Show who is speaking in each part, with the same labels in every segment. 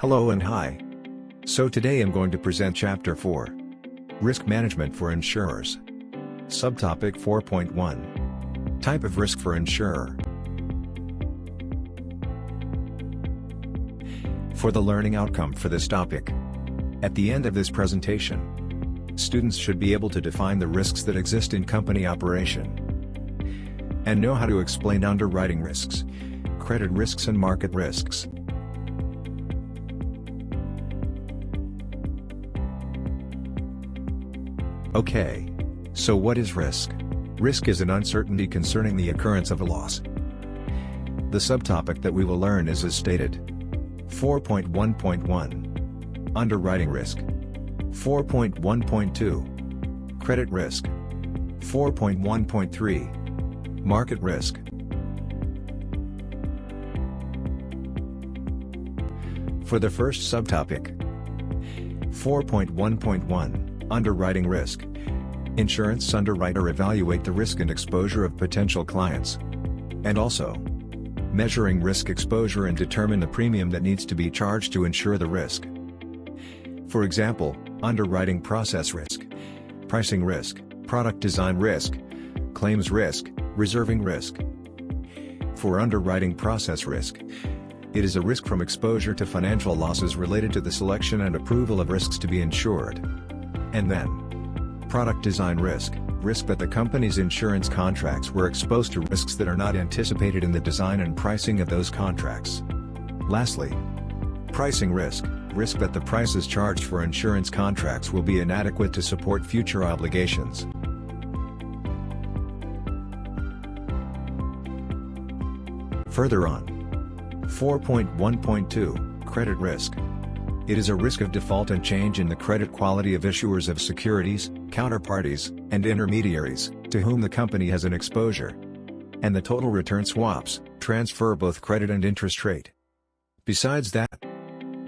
Speaker 1: Hello and hi. So today I'm going to present Chapter 4. Risk Management for Insurers. Subtopic 4.1. Type of Risk for Insurer. For the learning outcome for this topic. At the end of this presentation, students should be able to define the risks that exist in company operation and know how to explain underwriting risks, credit risks and market risks. Okay. So what is risk? Risk is an uncertainty concerning the occurrence of a loss. The subtopic that we will learn is as stated. 4.1.1. Underwriting risk. 4.1.2. Credit risk. 4.1.3. Market risk. For the first subtopic. 4.1.1. Underwriting risk. Insurance underwriter evaluate the risk and exposure of potential clients. And also, measuring risk exposure and determine the premium that needs to be charged to insure the risk. For example, underwriting process risk, pricing risk, product design risk, claims risk, reserving risk. For underwriting process risk, it is a risk from exposure to financial losses related to the selection and approval of risks to be insured. And then, product design risk, risk that the company's insurance contracts were exposed to risks that are not anticipated in the design and pricing of those contracts. Lastly, pricing risk, risk that the prices charged for insurance contracts will be inadequate to support future obligations. Further on, 4.1.2, credit risk. It is a risk of default and change in the credit quality of issuers of securities, counterparties, and intermediaries, to whom the company has an exposure. And the total return swaps, transfer both credit and interest rate. Besides that,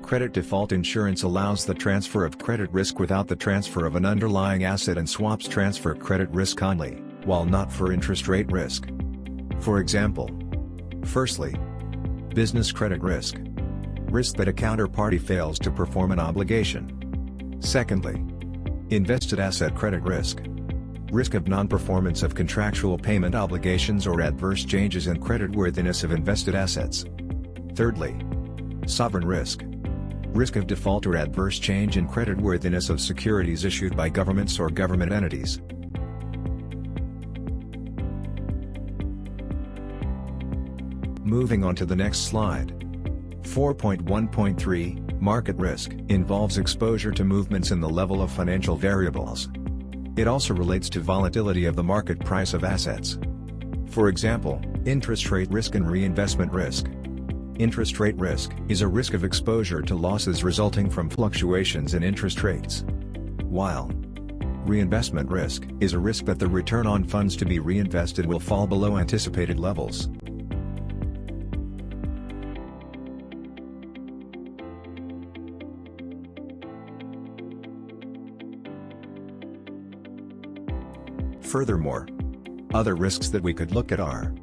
Speaker 1: credit default insurance allows the transfer of credit risk without the transfer of an underlying asset and swaps transfer credit risk only, while not for interest rate risk. For example, firstly, business credit risk. Risk that a counterparty fails to perform an obligation. Secondly, invested asset credit risk. Risk of non-performance of contractual payment obligations or adverse changes in creditworthiness of invested assets. Thirdly, sovereign risk. Risk of default or adverse change in creditworthiness of securities issued by governments or government entities. Moving on to the next slide. 4.1.3, Market risk, involves exposure to movements in the level of financial variables. It also relates to volatility of the market price of assets. For example, interest rate risk and reinvestment risk. Interest rate risk is a risk of exposure to losses resulting from fluctuations in interest rates. While reinvestment risk is a risk that the return on funds to be reinvested will fall below anticipated levels. Furthermore, other risks that we could look at are: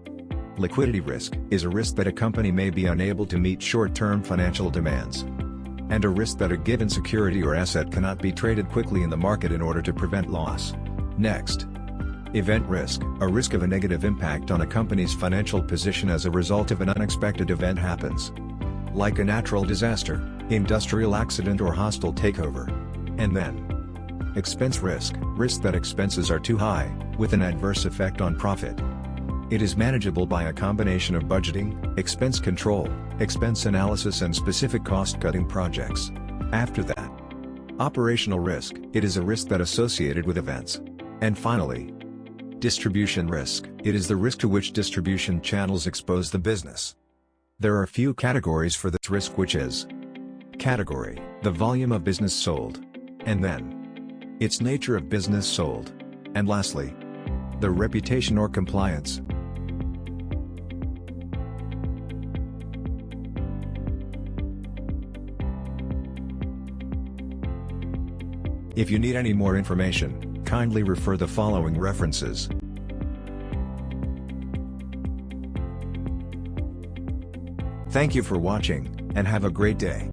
Speaker 1: liquidity risk is a risk that a company may be unable to meet short-term financial demands, and a risk that a given security or asset cannot be traded quickly in the market in order to prevent loss. Next, event risk, a risk of a negative impact on a company's financial position as a result of an unexpected event happens, like a natural disaster, industrial accident or hostile takeover. And then, expense risk, risk that expenses are too high, with an adverse effect on profit. It is manageable by a combination of budgeting, expense control, expense analysis and specific cost-cutting projects. After that, operational risk, it is a risk that associated with events. And finally, distribution risk, it is the risk to which distribution channels expose the business. There are a few categories for this risk, which is: category, the volume of business sold, and then its nature of business sold, and lastly, the reputation or compliance. If you need any more information, kindly refer the following references. Thank you for watching, and have a great day.